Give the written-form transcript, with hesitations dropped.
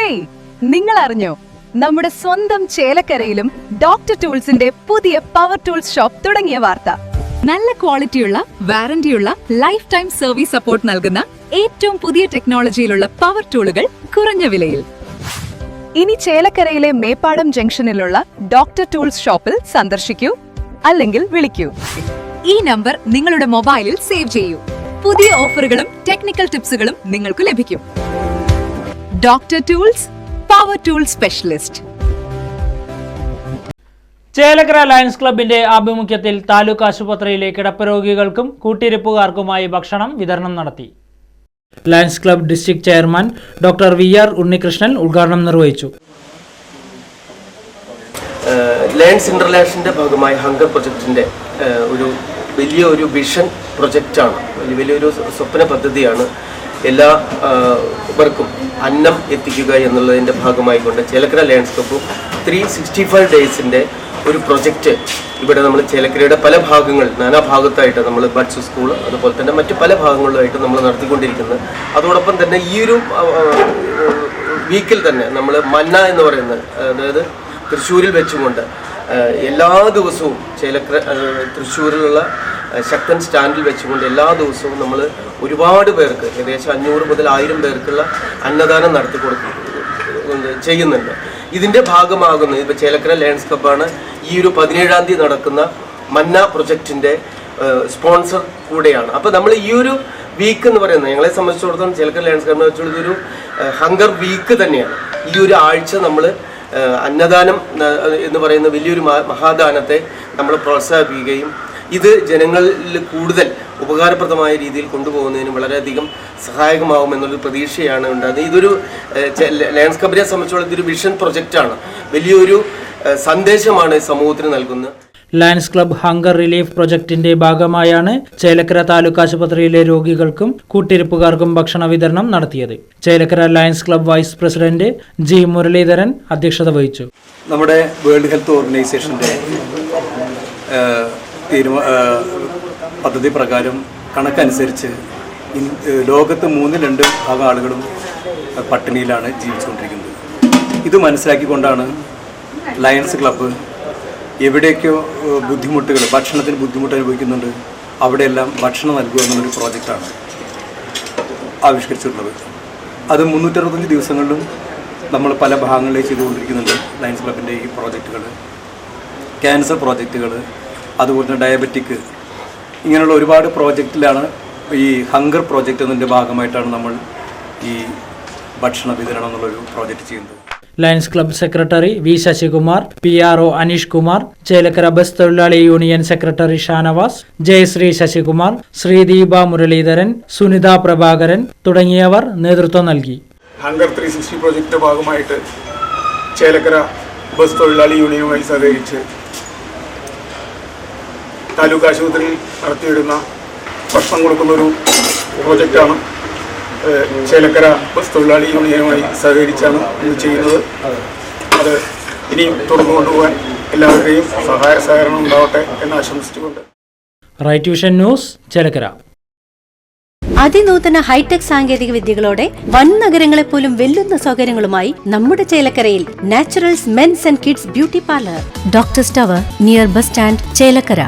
Hey, നിങ്ങൾ അറിഞ്ഞോ നമ്മുടെ സ്വന്തം ചേലക്കരയിലും ഡോക്ടർ ടൂൾസിന്റെ പുതിയ പവർ ടൂൾസ് ഷോപ്പ് തുടങ്ങിയ വാർത്ത. നല്ല ക്വാളിറ്റിയുള്ള വാറന്റിയുള്ള ലൈഫ് ടൈം സർവീസ് സപ്പോർട്ട് നൽകുന്ന ഏറ്റവും പുതിയ ടെക്നോളജിയിലുള്ള പവർ ടൂളുകൾ കുറഞ്ഞ വിലയിൽ. ഇനി ചേലക്കരയിലെ മേപ്പാടം ജംഗ്ഷനിലുള്ള ഡോക്ടർ ടൂൾസ് ഷോപ്പിൽ സന്ദർശിക്കൂ അല്ലെങ്കിൽ വിളിക്കൂ. ഈ നമ്പർ നിങ്ങളുടെ മൊബൈലിൽ സേവ് ചെയ്യൂ. പുതിയ ഓഫറുകളും ടെക്നിക്കൽ ടിപ്സുകളും നിങ്ങൾക്ക് ലഭിക്കും. Doctor tools, power tool specialist. Chelakkara lions ക്ലബിന്റെ ആഭിമുഖ്യത്തിൽ താലൂക്ക് ആശുപത്രിയിലെ കിടപ്പ് രോഗികൾക്കും കൂട്ടിരിപ്പുകാർക്കുമായി ഭക്ഷണം വിതരണം നടത്തി. Lions club district chairman doctor VR Unnikrishnan ഉദ്ഘാടനം നിർവഹിച്ചു. ലയൺസ് ഇന്റർനാഷണലിന്റെ ഭാഗമായി ഹങ്കർ പ്രൊജക്ടിന്റെ ഒരു വലിയൊരു വിഷൻ പ്രൊജക്റ്റാണ്, വലിയൊരു സ്വപ്ന പദ്ധതിയാണ്. എല്ലാവർക്കും അന്നം എത്തിക്കുക എന്നുള്ളതിൻ്റെ ഭാഗമായി കൊണ്ട് ചേലക്കര ലയൺസ് ക്ലബ്ബും 365 ഡേയ്സിൻ്റെ ഒരു പ്രൊജക്റ്റ് ഇവിടെ നമ്മൾ ചേലക്കരയുടെ പല ഭാഗങ്ങൾ, നാനാഭാഗത്തായിട്ട് നമ്മൾ ബഡ്സ് സ്കൂൾ അതുപോലെ തന്നെ മറ്റ് പല ഭാഗങ്ങളിലായിട്ട് നമ്മൾ നടത്തിക്കൊണ്ടിരിക്കുന്നത്. അതോടൊപ്പം തന്നെ ഈ ഒരു വീക്കിൽ തന്നെ നമ്മൾ മന്ന എന്ന് പറയുന്നത്, അതായത് തൃശ്ശൂരിൽ വെച്ചുകൊണ്ട് എല്ലാ ദിവസവും തൃശ്ശൂരിലുള്ള ശക്തൻ സ്റ്റാൻഡിൽ വെച്ചുകൊണ്ട് എല്ലാ ദിവസവും നമ്മൾ ഒരുപാട് പേർക്ക്, ഏകദേശം 500 മുതൽ 1000 പേർക്കുള്ള അന്നദാനം നടത്തി ചെയ്യുന്നുണ്ട്. ഇതിൻ്റെ ഭാഗമാകുന്ന ഇപ്പോൾ ചേലക്കര ലയൺസ് ക്ലബ്ബാണ് ഈ ഒരു 17-ാം തീയതി നടക്കുന്ന മന്ന പ്രൊജക്റ്റിൻ്റെ സ്പോൺസർ കൂടെയാണ്. അപ്പോൾ നമ്മൾ ഈ ഒരു വീക്ക് എന്ന് പറയുന്നത് ഞങ്ങളെ സംബന്ധിച്ചിടത്തോളം ചേലക്കര ലയൺസ് ക്ലബ്ബിനെ വെച്ചുള്ള ഇതൊരു ഹങ്കർ വീക്ക് തന്നെയാണ്. ഈ ഒരു ആഴ്ച നമ്മൾ അന്നദാനം എന്ന് പറയുന്ന വലിയൊരു മഹാദാനത്തെ നമ്മൾ പ്രോത്സാഹിപ്പിക്കുകയും ഇത് ജനങ്ങളിൽ കൂടുതൽ ഉപകാരപ്രദമായ രീതിയിൽ കൊണ്ടുപോകുന്നതിന് വളരെയധികം സഹായകമാകുമെന്നുള്ളൊരു പ്രതീക്ഷയാണ് ഉണ്ടാകുന്നത്. ഇതൊരു ലയൺസ് ക്ലബിനെ സംബന്ധിച്ചുള്ള ഇതൊരു വിഷൻ പ്രൊജക്റ്റാണ്, വലിയൊരു സന്ദേശമാണ് സമൂഹത്തിന് നൽകുന്നത്. ലയൺസ് ക്ലബ് ഹങ്കർ റിലീഫ് പ്രൊജക്ടിന്റെ ഭാഗമായാണ് ചേലക്കര താലൂക്ക് ആശുപത്രിയിലെ രോഗികൾക്കും കൂട്ടിരിപ്പുകാർക്കും ഭക്ഷണ വിതരണം നടത്തിയത്. Chelakkara Lions Club vice president G Muraleedharan അധ്യക്ഷത വഹിച്ചു. നമ്മുടെ വേൾഡ് ഹെൽത്ത് ഓർഗനൈസേഷന്റെ പദ്ധതി പ്രകാരം കണക്കനുസരിച്ച് ലോകത്ത് 3/2 ഭാഗം ആളുകളും പട്ടിണിയിലാണ് ജീവിച്ചുകൊണ്ടിരിക്കുന്നത്. ഇത് മനസ്സിലാക്കിക്കൊണ്ടാണ് ലയൺസ് ക്ലബ്ബ് എവിടെയൊക്കെയോ ഭക്ഷണത്തിന് ബുദ്ധിമുട്ട് അനുഭവിക്കുന്നുണ്ട് അവിടെയെല്ലാം ഭക്ഷണം നൽകുക എന്നുള്ളൊരു പ്രോജക്റ്റാണ് ആവിഷ്കരിച്ചിട്ടുള്ളത്. അത് 365 ദിവസങ്ങളിലും നമ്മൾ പല ഭാഗങ്ങളിലേക്ക് ചെയ്തുകൊണ്ടിരിക്കുന്നുണ്ട്. ലയൺസ് ക്ലബിൻ്റെ ഈ പ്രോജക്റ്റുകൾ, ക്യാൻസർ പ്രോജക്റ്റുകൾ, അതുപോലെ തന്നെ ഡയബറ്റിക്, ഇങ്ങനെയുള്ള ഒരുപാട് പ്രോജക്റ്റിലാണ് ഈ ഹങ്കർ പ്രോജക്റ്റ് എന്നതിൻ്റെ ഭാഗമായിട്ടാണ് നമ്മൾ ഈ ഭക്ഷണ വിതരണം എന്നുള്ളൊരു പ്രോജക്റ്റ് ചെയ്യുന്നത്. Lions club secretary V Sasikumar, PRO Aneesh Kumar, Chelakkara bus തൊഴിലാളി യൂണിയൻ സെക്രട്ടറി ഷാനവാസ്, ജയശ്രീ ശശികുമാർ, ശ്രീദീപ മുരളീധരൻ, സുനിത പ്രഭാകരൻ തുടങ്ങിയവർ നേതൃത്വം നൽകി. ഹങ്കർ 360 പ്രോജക്റ്റിന്റെ ഭാഗമായിട്ട് ചേലക്കര ബസ് തൊഴിലാളി യൂണിയനുമായി സഹകരിച്ച് താലൂക്ക് ആശുപത്രിയിൽ നടത്തിയിടുന്ന ഭക്ഷണം കൊടുക്കുന്നൊരു പ്രോജക്റ്റാണ്. ചേലക്കര ബസ് തൊഴിലാളി യൂണിയനുമായി സഹകരിച്ചാണ് ഇത് ചെയ്യുന്നത്. അത് ഇനിയും തുടർന്നു കൊണ്ടുപോകാൻ എല്ലാവരുടെയും സഹായ സഹകരണം ഉണ്ടാവട്ടെ എന്ന് ആശംസിച്ചുകൊണ്ട് റൈറ്റ് വിഷൻ ന്യൂസ് ചേലക്കര. അതിനൂതന ഹൈടെക് സാങ്കേതിക വിദ്യകളോടെ വൻ നഗരങ്ങളെ പോലും വെല്ലുന്ന സൗകര്യങ്ങളുമായി നമ്മുടെ ചേലക്കരയിൽ Naturals men's and kids beauty parlour, doctors tower near bus stand, Chelakkara.